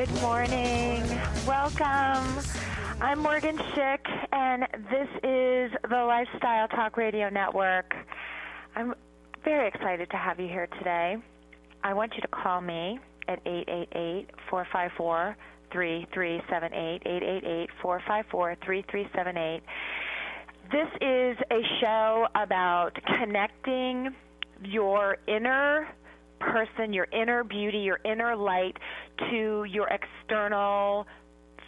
Good morning. Welcome. I'm Morgan Schick, and this is the Lifestyle Talk Radio Network. I'm very excited to have you here today. I want you to call me at 888-454-3378, 888-454-3378. This is a show about connecting your inner person, your inner beauty, your inner light to your external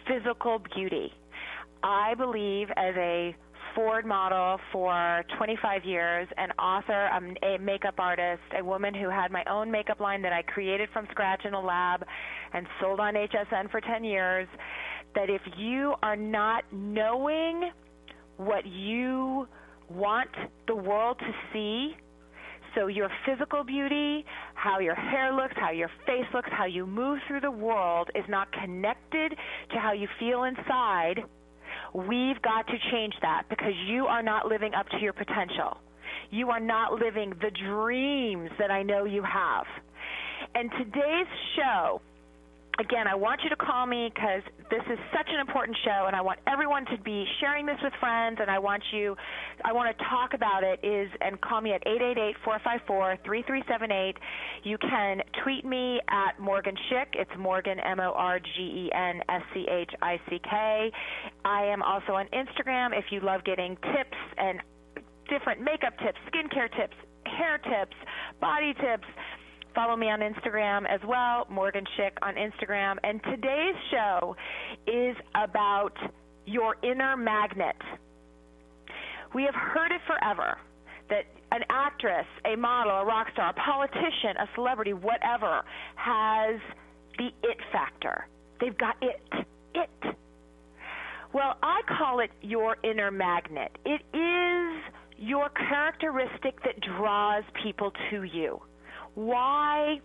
physical beauty. I believe, as a Ford model for 25 years, an author, a makeup artist, a woman who had my own makeup line that I created from scratch in a lab and sold on HSN for 10 years, that if you are not knowing what you want the world to see, so your physical beauty, how your hair looks, how your face looks, how you move through the world is not connected to how you feel inside, we've got to change that, because you are not living up to your potential. You are not living the dreams that I know you have. And today's show, again, I want you to call me because this is such an important show, and I want everyone to be sharing this with friends, and I want to talk about it, and call me at 888-454-3378. You can tweet me at Morgan Schick. It's Morgan, MorgenSchick. I am also on Instagram if you love getting tips and different makeup tips, skincare tips, hair tips, body tips. Follow me on Instagram as well, Morgan Schick on Instagram. And today's show is about your inner magnet. We have heard it forever that an actress, a model, a rock star, a politician, a celebrity, whatever, has the it factor. They've got it. Well, I call it your inner magnet. It is your characteristic that draws people to you. Why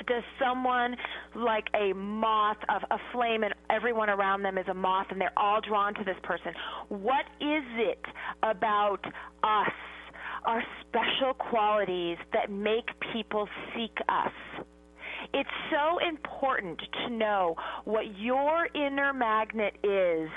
does someone like a moth, a flame, and everyone around them is a moth, and they're all drawn to this person? What is it about us, our special qualities, that make people seek us? It's so important to know what your inner magnet is.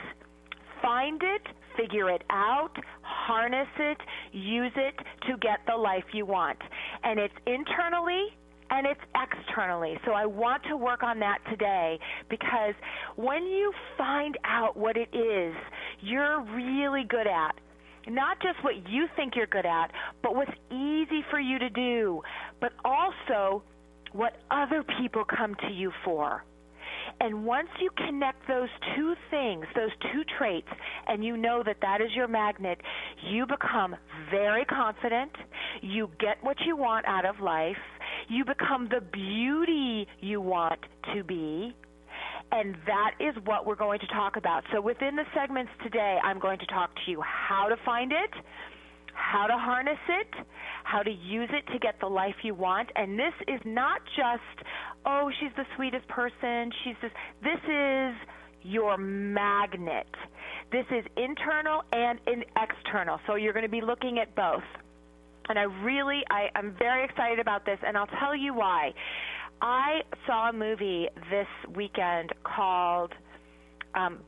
Find it, figure it out, harness it, use it to get the life you want. And it's internally and it's externally. So I want to work on that today, because when you find out what it is you're really good at, not just what you think you're good at, but what's easy for you to do, but also what other people come to you for. And once you connect those two things, those two traits, and you know that that is your magnet, you become very confident. You get what you want out of life. You become the beauty you want to be. And that is what we're going to talk about. So within the segments today, I'm going to talk to you how to find it, how to harness it, how to use it to get the life you want. And this is not just, oh, she's the sweetest person, this is your magnet. This is internal and external. So you're going to be looking at both. And I'm very excited about this, and I'll tell you why. I saw a movie this weekend called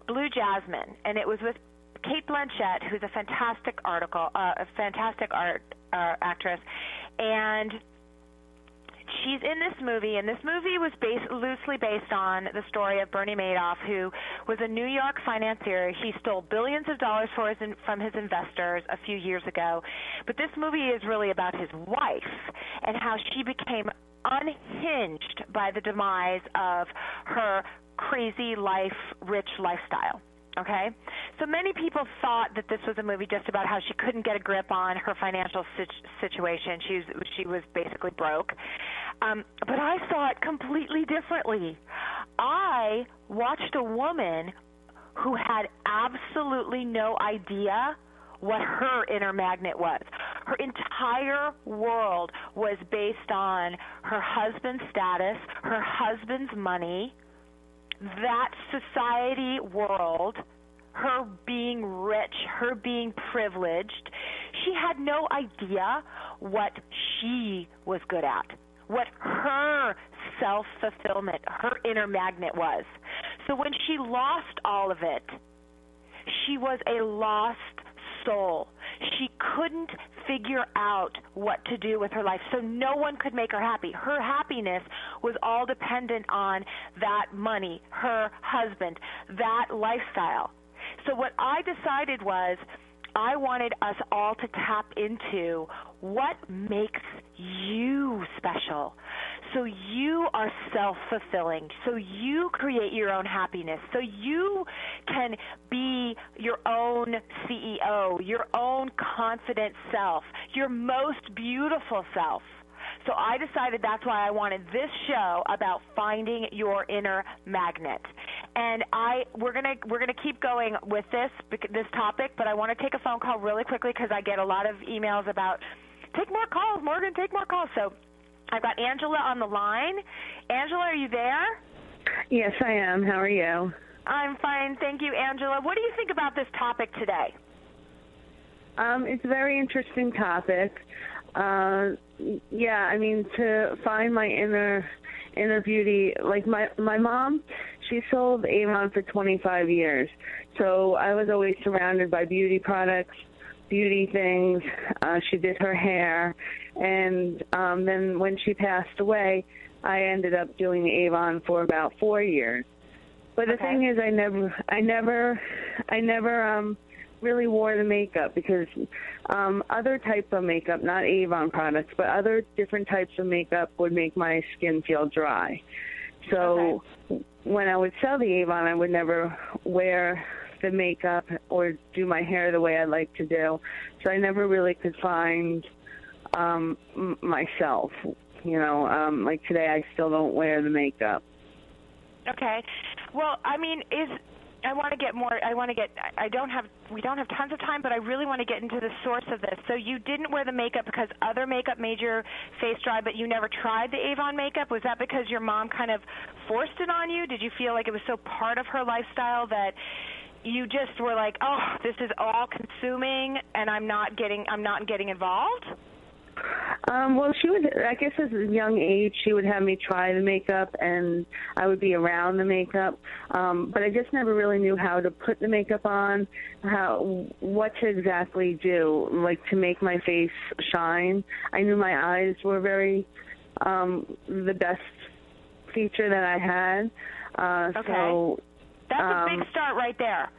Blue Jasmine, and it was with Kate Blanchett, who's a fantastic actress, and she's in this movie, and this movie was loosely based on the story of Bernie Madoff, who was a New York financier. He stole billions of dollars from his investors a few years ago, but this movie is really about his wife and how she became unhinged by the demise of her crazy rich lifestyle. Okay? So many people thought that this was a movie just about how she couldn't get a grip on her financial situation. She was basically broke. But I saw it completely differently. I watched a woman who had absolutely no idea what her inner magnet was. Her entire world was based on her husband's status, her husband's money, that society world, her being rich, her being privileged. She had no idea what she was good at, what her self-fulfillment her inner magnet was. So when she lost all of it, she was a lost soul. She couldn't figure out what to do with her life, so no one could make her happy. Her happiness was all dependent on that money, her husband, that lifestyle. So what I decided was I wanted us all to tap into what makes you special. So you are self-fulfilling. So you create your own happiness. So you can be your own CEO, your own confident self, your most beautiful self. So I decided that's why I wanted this show about finding your inner magnet. And we're gonna keep going with this topic, but I want to take a phone call really quickly because I get a lot of emails about take more calls, Morgan, take more calls. So I've got Angela on the line. Angela, are you there? Yes, I am. How are you? I'm fine, thank you, Angela. What do you think about this topic today? It's a very interesting topic. Yeah, I mean, to find my inner beauty, like my mom, she sold Avon for 25 years. So I was always surrounded by beauty products, beauty things. She did her hair. And then when she passed away, I ended up doing Avon for about 4 years. But the thing is, I never really wore the makeup because other types of makeup, not Avon products, but other different types of makeup would make my skin feel dry. So when I would sell the Avon, I would never wear the makeup or do my hair the way I like to do. So I never really could find myself. You know, like today I still don't wear the makeup. Okay. Well, I mean, we don't have tons of time, but I really want to get into the source of this. So you didn't wear the makeup because other makeup made your face dry, but you never tried the Avon makeup? Was that because your mom kind of forced it on you? Did you feel like it was so part of her lifestyle that you just were like, oh, this is all consuming and I'm not getting involved? Well, she would, I guess at a young age, she would have me try the makeup, and I would be around the makeup. But I just never really knew how to put the makeup on, what to exactly do, like to make my face shine. I knew my eyes were the best feature that I had. So that's a big start right there.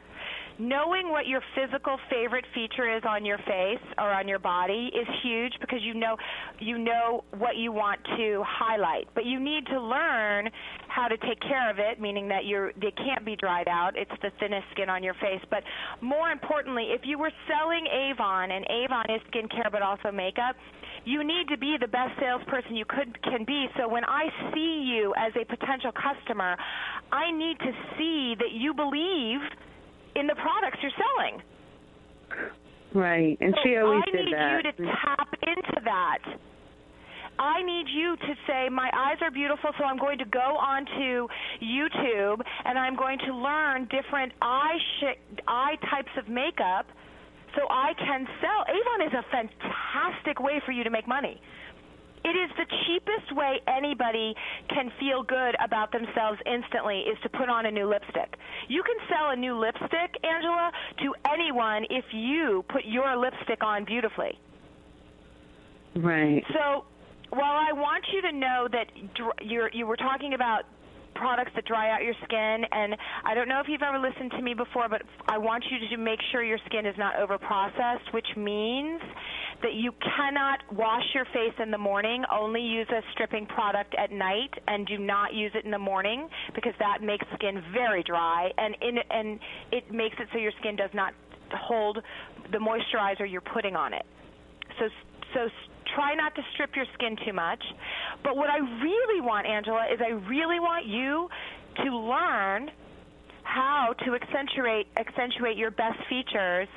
Knowing what your physical favorite feature is on your face or on your body is huge because you know what you want to highlight. But you need to learn how to take care of it, meaning that they can't be dried out. It's the thinnest skin on your face. But more importantly, if you were selling Avon, and Avon is skincare but also makeup, you need to be the best salesperson you can be. So when I see you as a potential customer, I need to see that you believe in the products you're selling. Right, and so she always did that. I need you to tap into that. I need you to say, my eyes are beautiful, so I'm going to go onto YouTube and I'm going to learn different eye types of makeup so I can sell. Avon is a fantastic way for you to make money. It is the cheapest way anybody can feel good about themselves instantly is to put on a new lipstick. You can sell a new lipstick, Angela, to anyone if you put your lipstick on beautifully. Right. So while I want you to know that you were talking about products that dry out your skin, and I don't know if you've ever listened to me before, but I want you to make sure your skin is not over-processed, which means that you cannot wash your face in the morning, only use a stripping product at night, and do not use it in the morning because that makes skin very dry, and it makes it so your skin does not hold the moisturizer you're putting on it. So try not to strip your skin too much. But what I really want, Angela, is I really want you to learn how to accentuate your best features.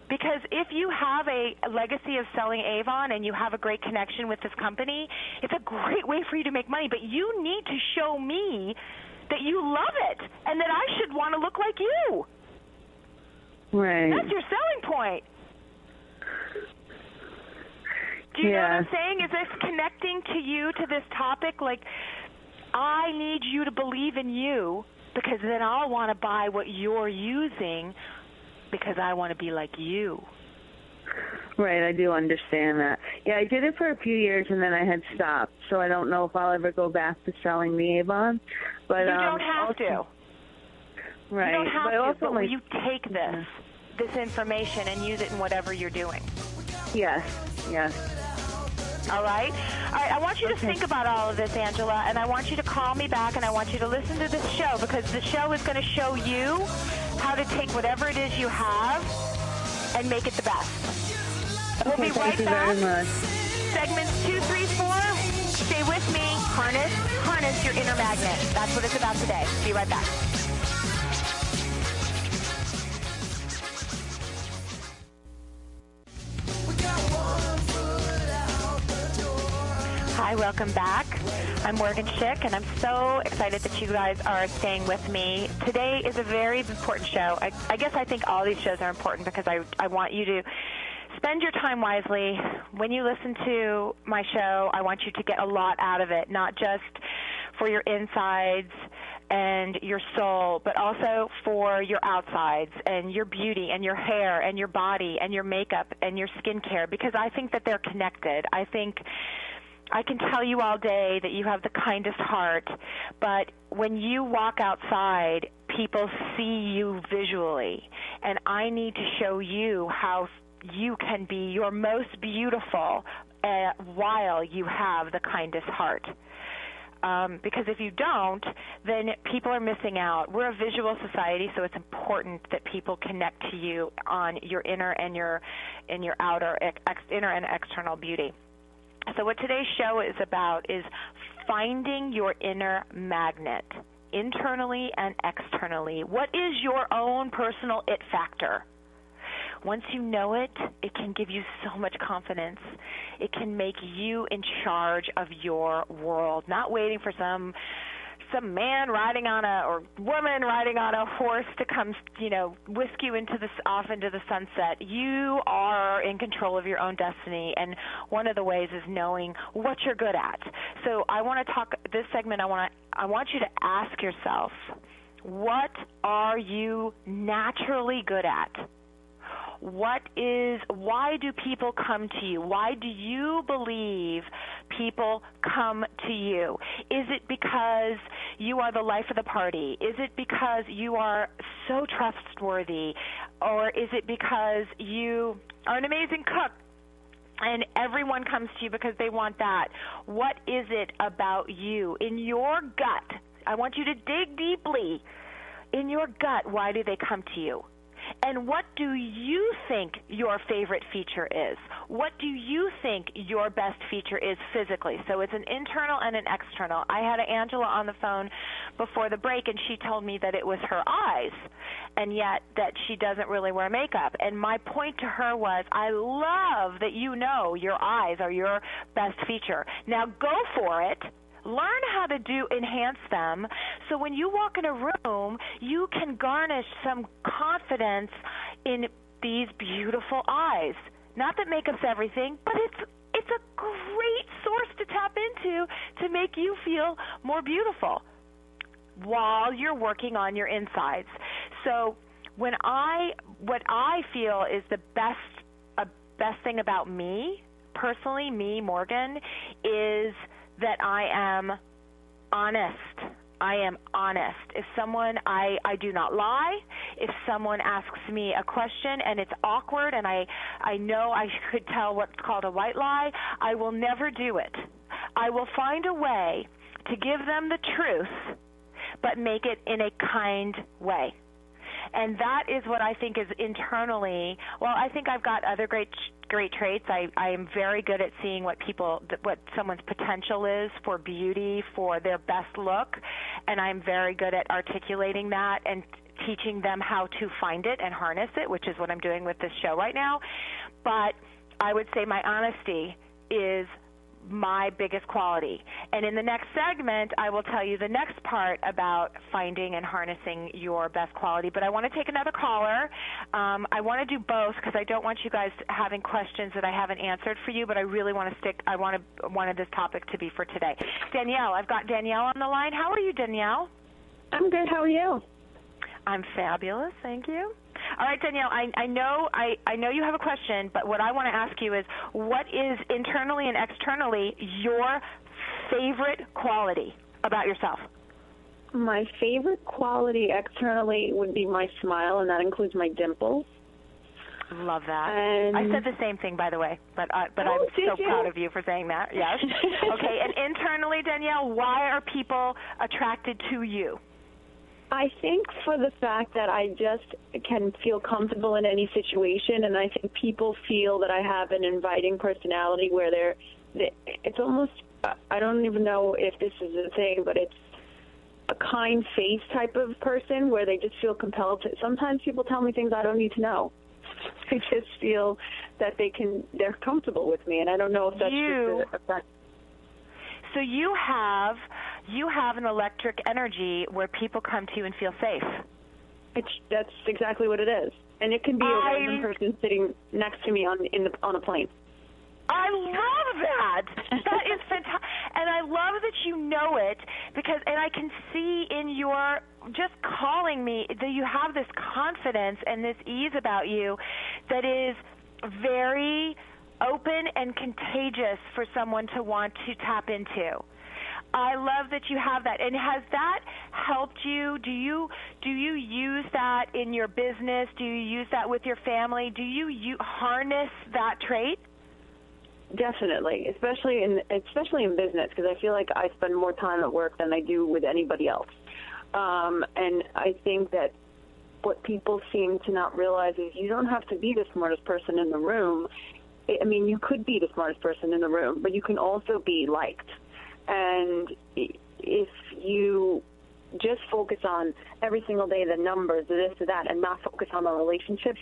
Because if you have a legacy of selling Avon and you have a great connection with this company, it's a great way for you to make money. But you need to show me that you love it and that I should want to look like you. Right. That's your selling point. Do you know what I'm saying? Is this connecting to you, to this topic? Like, I need you to believe in you, because then I'll want to buy what you're using, because I want to be like you. Right, I do understand that. Yeah, I did it for a few years and then I had stopped, so I don't know if I'll ever go back to selling the Avon. But you don't have to. Right. You don't have to, also, but will you take this information and use it in whatever you're doing? Yes. All right? All right, I want you to think about all of this, Angela, and I want you to call me back, and I want you to listen to this show, because the show is going to show you how to take whatever it is you have and make it the best. We'll be right thank you back. very much. Segments 2, 3, 4. Stay with me. Harness your inner magnet. That's what it's about today. Be right back. Hi, welcome back. I'm Morgen, and I'm so excited that you guys are staying with me. Today is a very important show. I guess I think all these shows are important because I want you to spend your time wisely. When you listen to my show, I want you to get a lot out of it, not just for your insides and your soul, but also for your outsides and your beauty and your hair and your body and your makeup and your skincare, because I think that they're connected. I think I can tell you all day that you have the kindest heart, but when you walk outside, people see you visually, and I need to show you how you can be your most beautiful while you have the kindest heart. Because if you don't, then people are missing out. We're a visual society, so it's important that people connect to you on your inner and your outer, inner and external beauty. So what today's show is about is finding your inner magnet, internally and externally. What is your own personal it factor? Once you know it, it can give you so much confidence. It can make you in charge of your world, not waiting for some man riding on or woman riding on a horse to come, whisk you off into the sunset. You are in control of your own destiny, and one of the ways is knowing what you're good at. So I want to talk this segment. I want you to ask yourself, what are you naturally good at? Why do people come to you? Why do you believe people come to you? Is it because you are the life of the party? Is it because you are so trustworthy? Or is it because you are an amazing cook and everyone comes to you because they want that? What is it about you? In your gut, I want you to dig deeply. In your gut, why do they come to you? And what do you think your favorite feature is? What do you think your best feature is physically? So it's an internal and an external. I had Angela on the phone before the break, and she told me that it was her eyes, and yet that she doesn't really wear makeup. And my point to her was, I love that you know your eyes are your best feature. Now go for it. Learn how to enhance them, so when you walk in a room, you can garnish some confidence in these beautiful eyes. Not that makeup's everything, but it's a great source to tap into to make you feel more beautiful while you're working on your insides. So what I feel is the best thing about me, personally, me, Morgen, is that I am honest. I am honest. If someone, I do not lie. If someone asks me a question and it's awkward and I know I could tell what's called a white lie, I will never do it. I will find a way to give them the truth, but make it in a kind way. And that is what I think is internally. Well, I think I've got other great traits. I am very good at seeing what someone's potential is for beauty, for their best look, and I'm very good at articulating that and teaching them how to find it and harness it, which is what I'm doing with this show right now. But I would say my honesty is my biggest quality. And in the next segment, I will tell you the next part about finding and harnessing your best quality. But I want to take another caller. I want to do both because I don't want you guys having questions that I haven't answered for you, but I really want to I wanted this topic to be for today. Danielle, I've got Danielle on the line. How are you, Danielle? I'm good. How are you? I'm fabulous. Thank you. All right, Danielle, I know you have a question, but what I want to ask you is, what is internally and externally your favorite quality about yourself? My favorite quality externally would be my smile, and that includes my dimples. Love that. And I said the same thing, by the way, but I'm so proud of you for saying that. Yes. Okay, and internally, Danielle, why are people attracted to you? I think for the fact that I just can feel comfortable in any situation, and I think people feel that I have an inviting personality where it's almost, I don't even know if this is a thing, but it's a kind face type of person where they just feel compelled to. Sometimes people tell me things I don't need to know. I just feel that they're comfortable with me, and I don't know if that's just a fact. So you have an electric energy where people come to you and feel safe. That's exactly what it is, and it can be a random person sitting next to me on a plane. I love that. That is fantastic, and I love that you know it and I can see in your just calling me that you have this confidence and this ease about you that is very open and contagious for someone to want to tap into. I love that you have that. And has that helped you? Do you use that in your business? Do you use that with your family? Do you harness that trait? Definitely, especially in business, because I feel like I spend more time at work than I do with anybody else. And I think that what people seem to not realize is you don't have to be the smartest person in the room. I mean, you could be the smartest person in the room, but you can also be liked. And if you just focus on every single day the numbers, this or that, and not focus on the relationships,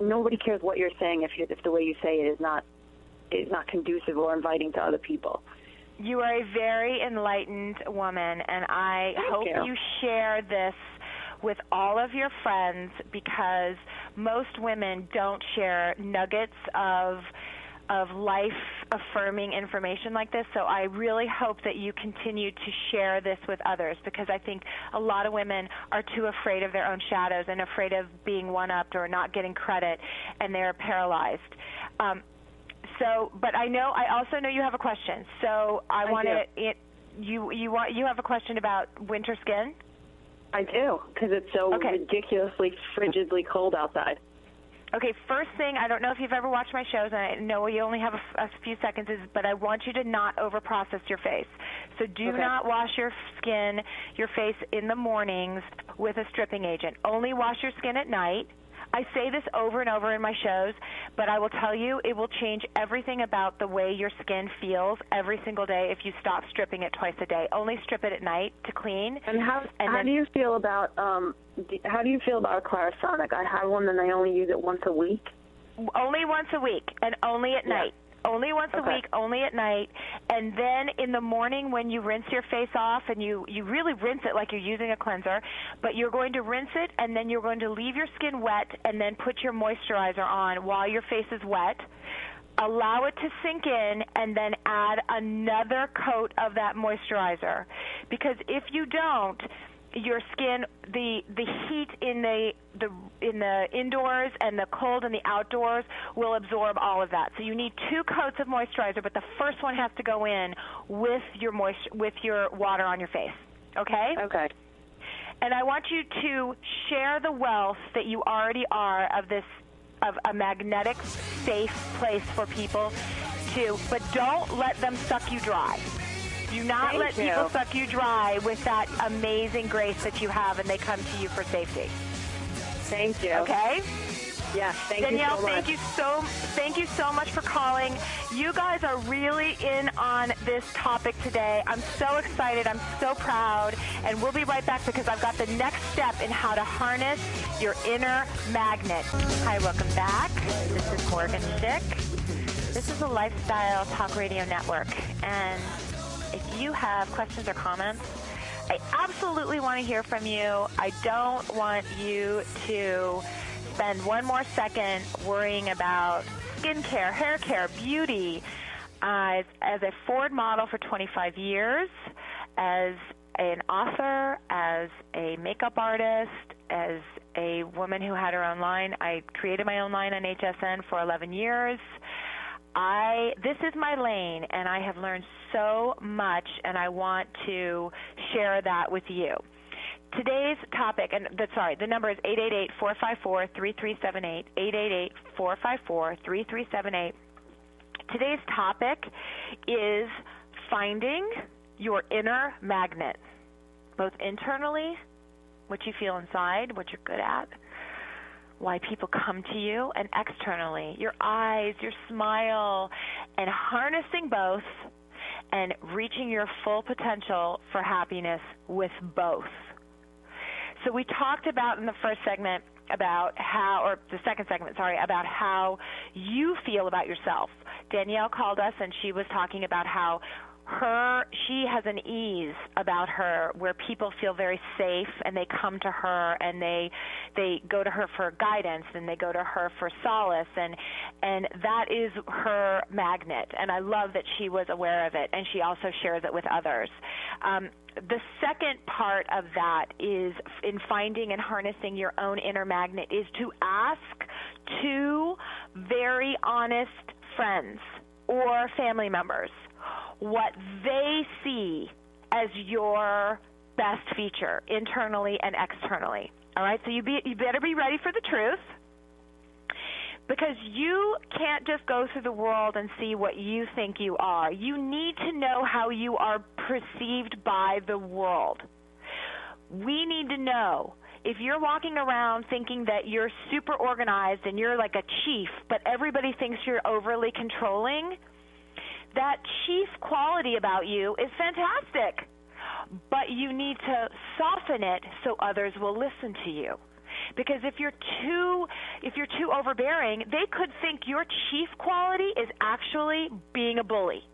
nobody cares what you're saying if the way you say it is not conducive or inviting to other people. You are a very enlightened woman, and I hope you share this with all of your friends, because most women don't share nuggets of life-affirming information like this. So I really hope that you continue to share this with others, because I think a lot of women are too afraid of their own shadows and afraid of being one-upped or not getting credit, and they're paralyzed. But I also know you have a question. So you have a question about winter skin? I do, because it's so ridiculously frigidly cold outside. Okay, first thing, I don't know if you've ever watched my shows, and I know you only have a few seconds, but I want you to not overprocess your face. So do not wash your face in the mornings with a stripping agent. Only wash your skin at night. I say this over and over in my shows, but I will tell you it will change everything about the way your skin feels every single day if you stop stripping it twice a day. Only strip it at night to clean. And how do you feel about Clarisonic? I have one and I only use it once a week. Only once a week, and only at night. Only once a week, only at night. And then in the morning when you rinse your face off, and you really rinse it like you're using a cleanser, but you're going to rinse it, and then you're going to leave your skin wet and then put your moisturizer on while your face is wet. Allow it to sink in, and then add another coat of that moisturizer. Because if you don't, your skin, the heat in the indoors and the cold in the outdoors will absorb all of that. So you need 2 coats of moisturizer, but the first one has to go in with your water on your face. Okay? Okay. And I want you to share the wealth that you already are of a magnetic, safe place for people but don't let them suck you dry. Do not let people suck you dry with that amazing grace that you have, and they come to you for safety. Thank you. Okay? Yes, Danielle, you so much. Thank you so much for calling. You guys are really in on this topic today. I'm so excited. I'm so proud. And we'll be right back, because I've got the next step in how to harness your inner magnet. Hi, welcome back. This is Morgen Schick. This is a Lifestyle Talk Radio Network, and if you have questions or comments, I absolutely want to hear from you. I don't want you to spend one more second worrying about skincare, hair care, beauty. As a Ford model for 25 years, as an author, as a makeup artist, as a woman who had her own line. I created my own line on HSN for 11 years. This is my lane, and I have learned so much, and I want to share that with you. Today's topic, the number is 888-454-3378, 888-454-3378. Today's topic is finding your inner magnet, both internally, what you feel inside, what you're good at, why people come to you, and externally, your eyes, your smile, and harnessing both and reaching your full potential for happiness with both. So we talked about in the first segment about how you feel about yourself. Danielle called us, and she was talking about how she has an ease about her where people feel very safe, and they come to her, and they go to her for guidance, and they go to her for solace, and that is her magnet. And I love that she was aware of it, and she also shares it with others. The second part of that is in finding and harnessing your own inner magnet is to ask two very honest friends or family members what they see as your best feature internally and externally. All right, so you better be ready for the truth, because you can't just go through the world and see what you think you are. You need to know how you are perceived by the world. We need to know if you're walking around thinking that you're super organized and you're like a chief, but everybody thinks you're overly controlling, that chief quality about you is fantastic, but you need to soften it so others will listen to you. Because if you're too overbearing, they could think your chief quality is actually being a bully.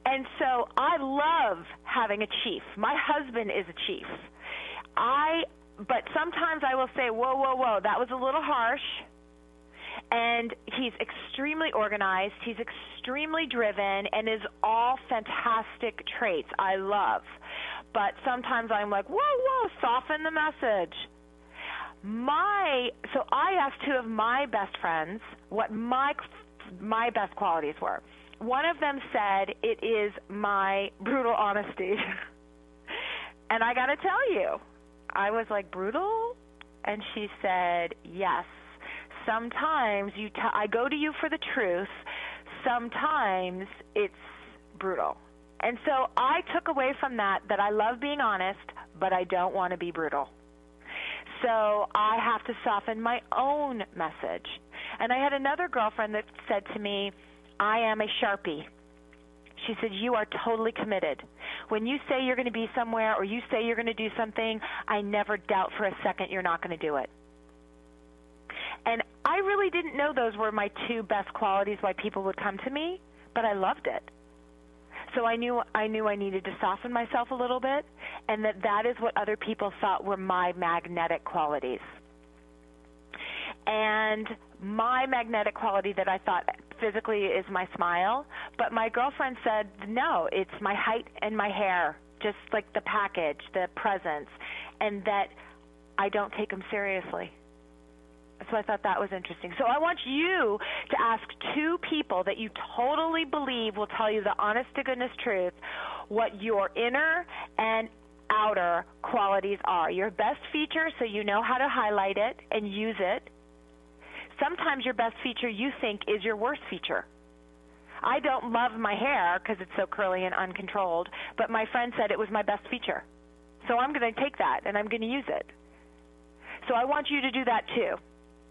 And so I love having a chief. My husband is a chief. But sometimes I will say, whoa, that was a little harsh. And he's extremely organized, he's extremely driven, and is all fantastic traits I love. But sometimes I'm like, whoa, soften the message. So I asked two of my best friends what my best qualities were. One of them said it is my brutal honesty. And I got to tell you, I was like, brutal? And she said, yes. Sometimes I go to you for the truth. Sometimes it's brutal. And so I took away from that I love being honest, but I don't want to be brutal. So I have to soften my own message. And I had another girlfriend that said to me, I am a Sharpie. She said, you are totally committed. When you say you're going to be somewhere or you say you're going to do something, I never doubt for a second you're not going to do it. And I really didn't know those were my two best qualities why people would come to me, but I loved it. So I knew I needed to soften myself a little bit, and that is what other people thought were my magnetic qualities. And my magnetic quality that I thought physically is my smile, but my girlfriend said, no, it's my height and my hair, just like the package, the presence, and that I don't take them seriously. So I thought that was interesting. So I want you to ask two people that you totally believe will tell you the honest-to-goodness truth what your inner and outer qualities are. Your best feature, so you know how to highlight it and use it. Sometimes your best feature you think is your worst feature. I don't love my hair because it's so curly and uncontrolled, but my friend said it was my best feature. So I'm going to take that and I'm going to use it. So I want you to do that too.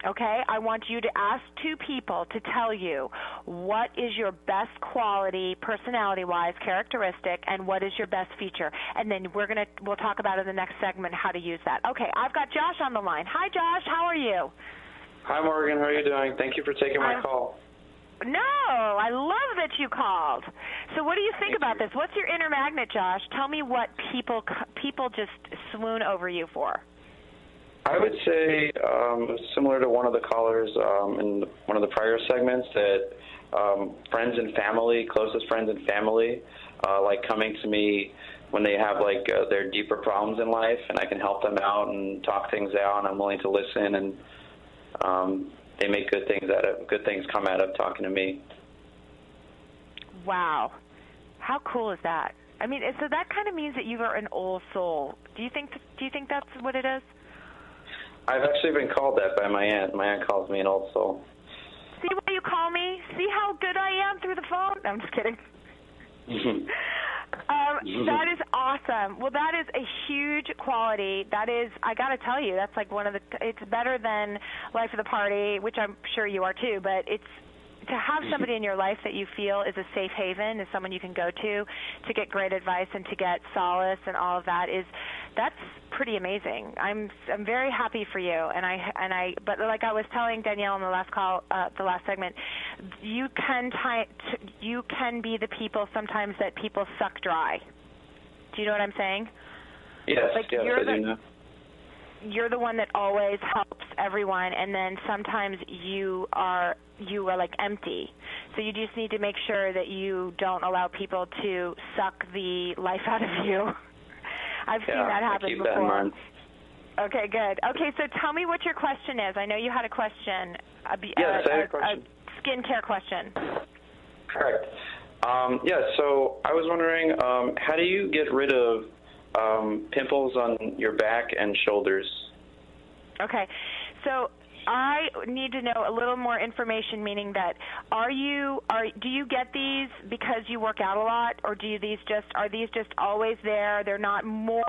Okay, I want you to ask two people to tell you what is your best quality, personality-wise, characteristic, and what is your best feature. And then we'll talk about in the next segment how to use that. Okay, I've got Josh on the line. Hi, Josh. How are you? Hi, Morgan. How are you doing? Thank you for taking my call. No, I love that you called. So what do you think about this? What's your inner magnet, Josh? Tell me what people just swoon over you for. I would say similar to one of the callers in one of the prior segments, that friends and family, closest friends and family, like coming to me when they have like their deeper problems in life, and I can help them out and talk things out, and I'm willing to listen, and they make good things come out of talking to me. Wow. How cool is that? I mean, so that kind of means that you are an old soul. Do you think that's what it is? I've actually been called that by my aunt. My aunt calls me an old soul. See why you call me? See how good I am through the phone? No, I'm just kidding. That is awesome. Well, that is a huge quality. That is, I got to tell you, that's like it's better than life of the party, which I'm sure you are too, but it's to have somebody in your life that you feel is a safe haven, is someone you can go to get great advice and to get solace and all of that, that's pretty amazing. I'm very happy for you, but like I was telling Danielle on the last call, the last segment, you can be the people sometimes that people suck dry. Do you know what I'm saying? Yes, I do know. You're the one that always helps everyone, and then sometimes you are like empty. So you just need to make sure that you don't allow people to suck the life out of you. I've seen that happen before. That in mind. Okay, good. Okay, so tell me what your question is. I know you had a question. Yes, I had a question. A skincare question. Correct. So I was wondering, how do you get rid of pimples on your back and shoulders? Okay, so I need to know a little more information, meaning that do you get these because you work out a lot, or are these just always there? They're not more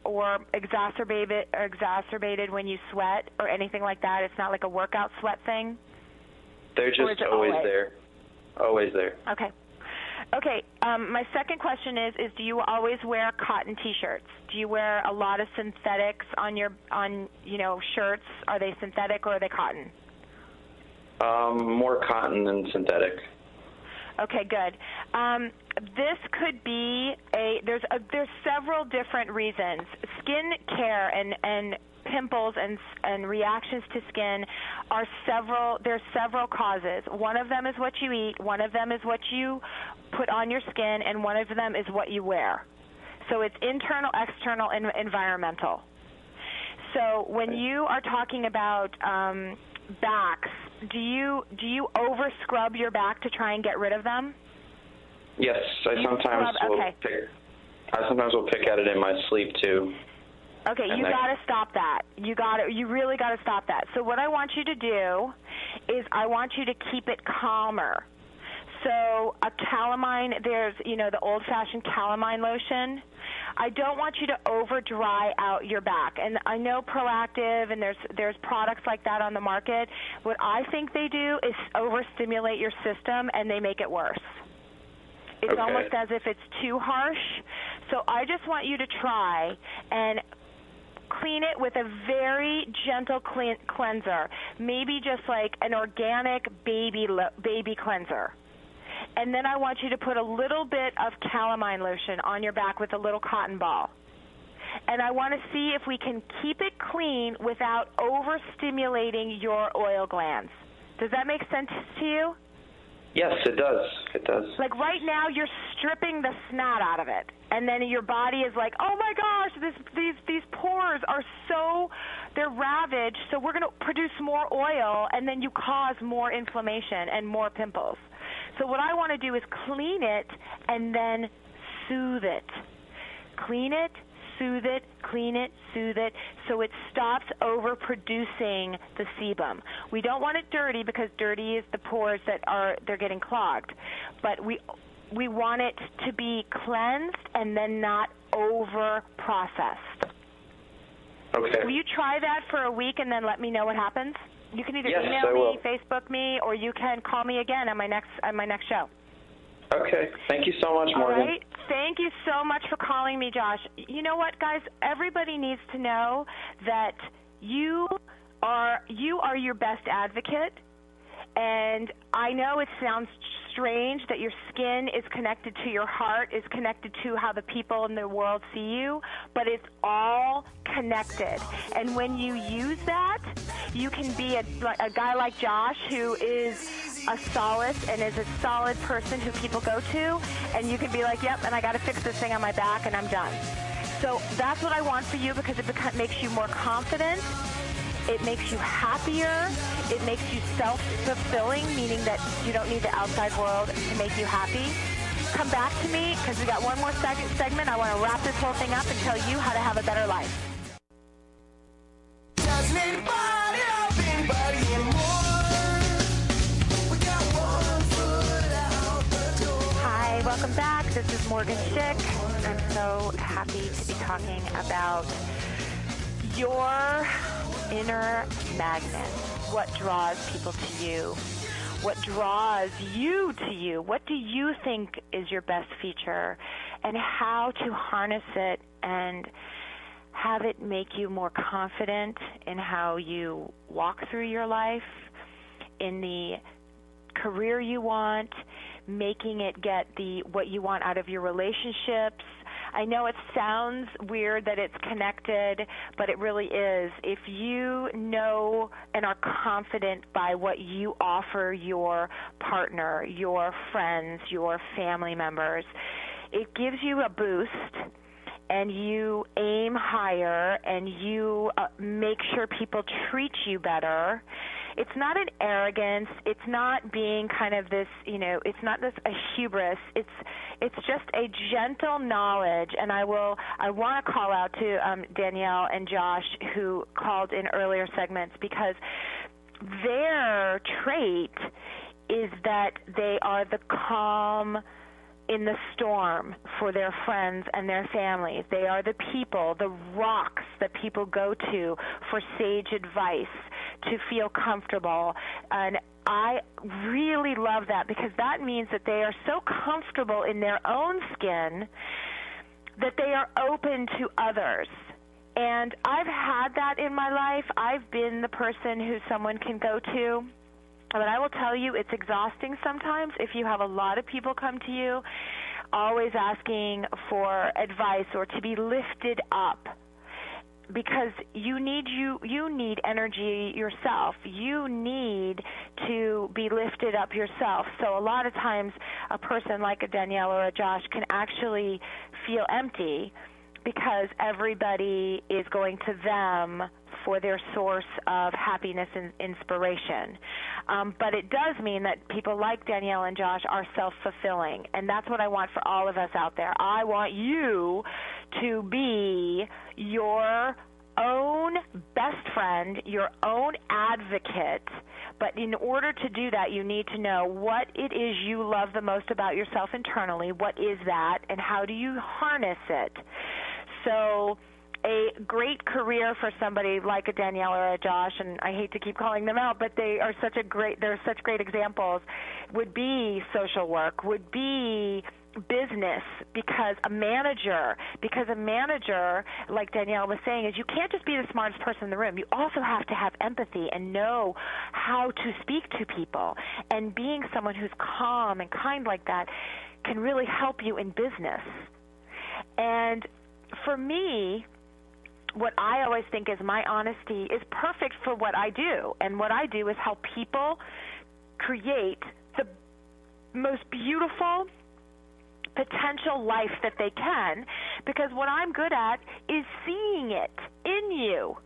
or exacerbated when you sweat or anything like that? It's not like a workout sweat thing? They're just always there. Always there. Okay. Okay, my second question is do you always wear cotton T-shirts? Do you wear a lot of synthetics on shirts? Are they synthetic or are they cotton? More cotton than synthetic. Okay, good. This could be there's several different reasons. Skin care and pimples and reactions to skin there's several causes. One of them is what you eat, one of them is what you put on your skin, and one of them is what you wear. So it's internal, external, and environmental. So when you are talking about backs, do you over scrub your back to try and get rid of them? Yes, I sometimes will pick at it in my sleep too. Okay, you got to stop that. You really got to stop that. So what I want you to do is I want you to keep it calmer. So a calamine, there's, the old-fashioned calamine lotion. I don't want you to over-dry out your back. And I know Proactive, and there's products like that on the market. What I think they do is overstimulate your system, and they make it worse. It's almost as if it's too harsh. So I just want you to try and clean it with a very gentle cleanser, maybe just like an organic baby cleanser. And then I want you to put a little bit of calamine lotion on your back with a little cotton ball. And I want to see if we can keep it clean without overstimulating your oil glands. Does that make sense to you? Yes, it does. It does. Like right now, you're stripping the snot out of it, and then your body is like, oh my gosh, these pores are they're ravaged, so we're going to produce more oil, and then you cause more inflammation and more pimples. So what I want to do is clean it and then soothe it. Clean it, soothe it, clean it, soothe it, so it stops overproducing the sebum. We don't want it dirty because dirty is the pores they're getting clogged. But we want it to be cleansed and then not over-processed. Okay. Will you try that for a week and then let me know what happens? You can either email me, Facebook me, or you can call me again on my next show. Okay. Thank you so much, Morgen. All right. Thank you so much for calling me, Josh. You know what, guys? Everybody needs to know that you are your best advocate, And I know it sounds strange that your skin is connected to your heart, is connected to how the people in the world see you, but it's all connected. And when you use that, you can be a guy like Josh, who is a solace and is a solid person who people go to, and you can be like, yep, and I got to fix this thing on my back, and I'm done. So that's what I want for you, because it makes you more confident. It makes you happier. It makes you self-fulfilling, meaning that you don't need the outside world to make you happy. Come back to me, because we got one more segment. I want to wrap this whole thing up and tell you how to have a better life. Doesn't anybody love anybody anymore? We got one foot out the door. Hi, welcome back. This is Morgen. I'm so happy to be talking about your inner magnet. What draws people to you? What draws you to you? What do you think is your best feature? And how to harness it and have it make you more confident in how you walk through your life, in the career you want, making it get what you want out of your relationships. I know it sounds weird that it's connected, but it really is. If you know and are confident by what you offer your partner, your friends, your family members, it gives you a boost, and you aim higher, and you make sure people treat you better. It's not an arrogance. It's not being kind of this, it's not this a hubris. It's just a gentle knowledge. And I want to call out to Danielle and Josh, who called in earlier segments, because their trait is that they are the calm in the storm for their friends and their families. They are the people, the rocks that people go to for sage advice, to feel comfortable. And I really love that, because that means that they are so comfortable in their own skin that they are open to others. And I've had that in my life. I've been the person who someone can go to. But I will tell you, it's exhausting sometimes if you have a lot of people come to you, always asking for advice or to be lifted up, because you need energy yourself. You need to be lifted up yourself. So a lot of times a person like a Danielle or a Josh can actually feel empty, because everybody is going to them for their source of happiness and inspiration. But it does mean that people like Danielle and Josh are self-fulfilling, and that's what I want for all of us out there. I want you to be your own best friend, your own advocate, but in order to do that, you need to know what it is you love the most about yourself internally. What is that, and how do you harness it? So a great career for somebody like a Danielle or a Josh, and I hate to keep calling them out, but they're such great examples, would be social work, would be business, because a manager, like Danielle was saying, is you can't just be the smartest person in the room. You also have to have empathy and know how to speak to people. And being someone who's calm and kind like that can really help you in business. And for me, what I always think is my honesty is perfect for what I do. And what I do is help people create the most beautiful potential life that they can, because what I'm good at is seeing it in you.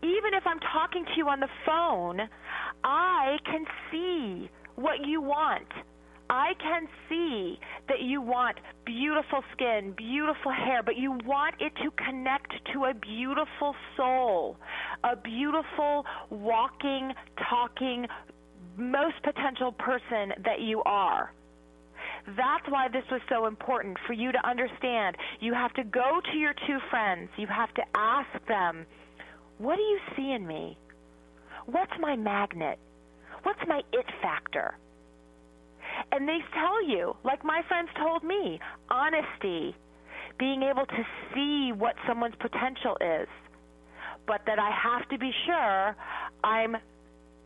Even if I'm talking to you on the phone, I can see what you want. I can see that you want beautiful skin, beautiful hair, but you want it to connect to a beautiful soul, a beautiful, walking, talking, most potential person that you are. That's why this was so important for you to understand. You have to go to your two friends. You have to ask them, what do you see in me? What's my magnet? What's my it factor? And they tell you, like my friends told me, honesty, being able to see what someone's potential is, but that I have to be sure I'm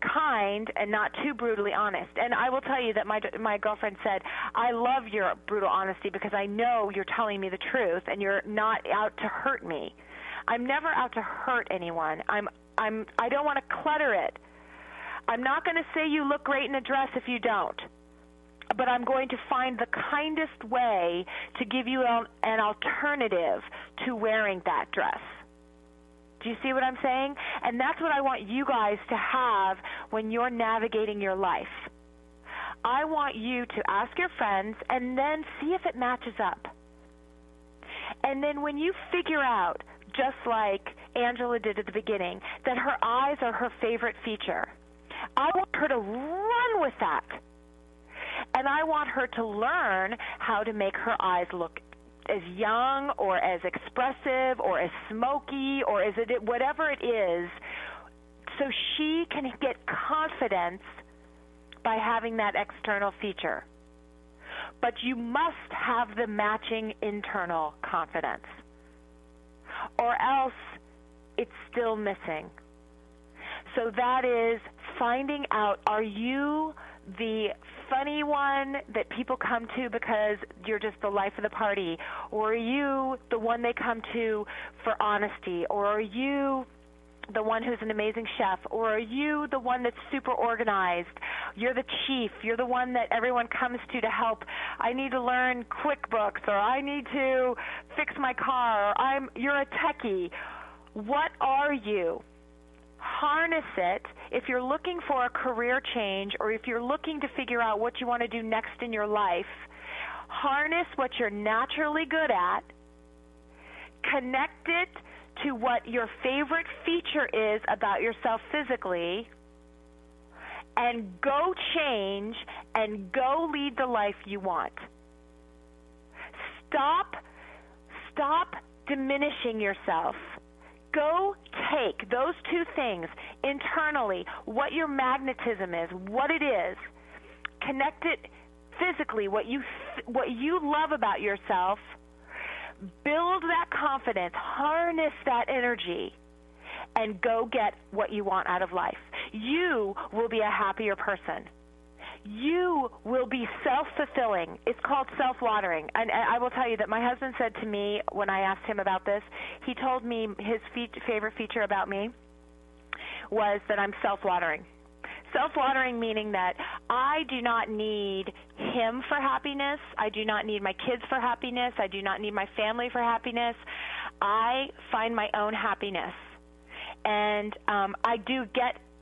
kind and not too brutally honest. And I will tell you that my girlfriend said, I love your brutal honesty because I know you're telling me the truth and you're not out to hurt me. I'm never out to hurt anyone. I don't want to clutter it. I'm not going to say you look great in a dress if you don't. But I'm going to find the kindest way to give you an alternative to wearing that dress. Do you see what I'm saying? And that's what I want you guys to have when you're navigating your life. I want you to ask your friends and then see if it matches up. And then when you figure out, just like Angela did at the beginning, that her eyes are her favorite feature, I want her to run with that. And I want her to learn how to make her eyes look as young or as expressive or as smoky or as whatever it is, so she can get confidence by having that external feature. But you must have the matching internal confidence, or else it's still missing. So that is finding out, are you the funny one that people come to because you're just the life of the party? Or are you the one they come to for honesty? Or are you the one who's an amazing chef? Or are you the one that's super organized? You're the chief. You're the one that everyone comes to help. I need to learn QuickBooks, or I need to fix my car, or you're a techie. What are you? Harness it. If you're looking for a career change, or if you're looking to figure out what you want to do next in your life, harness what you're naturally good at, connect it to what your favorite feature is about yourself physically, and go change and go lead the life you want. Stop diminishing yourself. Go take those two things internally, what your magnetism is, what it is, connect it physically, what you love about yourself, build that confidence, harness that energy, and go get what you want out of life. You will be a happier person. You will be self-fulfilling. It's called self-watering. And I will tell you that my husband said to me when I asked him about this, he told me his favorite feature about me was that I'm self-watering. Self-watering meaning that I do not need him for happiness. I do not need my kids for happiness. I do not need my family for happiness. I find my own happiness. And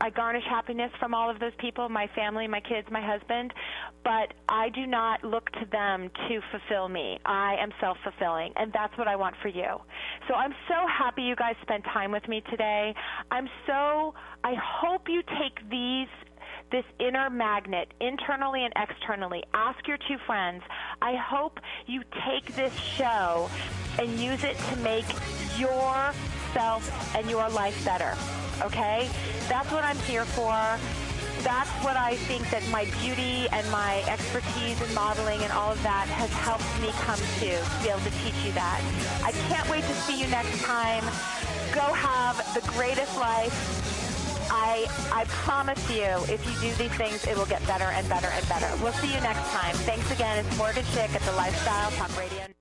I garnish happiness from all of those people, my family, my kids, my husband, but I do not look to them to fulfill me. I am self-fulfilling, and that's what I want for you. So I'm so happy you guys spent time with me today. I hope you take this inner magnet, internally and externally. Ask your two friends. I hope you take this show and use it to make yourself and your life better. Okay? That's what I'm here for. That's what I think that my beauty and my expertise in modeling and all of that has helped me come to be able to teach you that. I can't wait to see you next time. Go have the greatest life. I promise you, if you do these things, it will get better and better and better. We'll see you next time. Thanks again. It's Morgan Chick at the Lifestyle Talk Radio Network.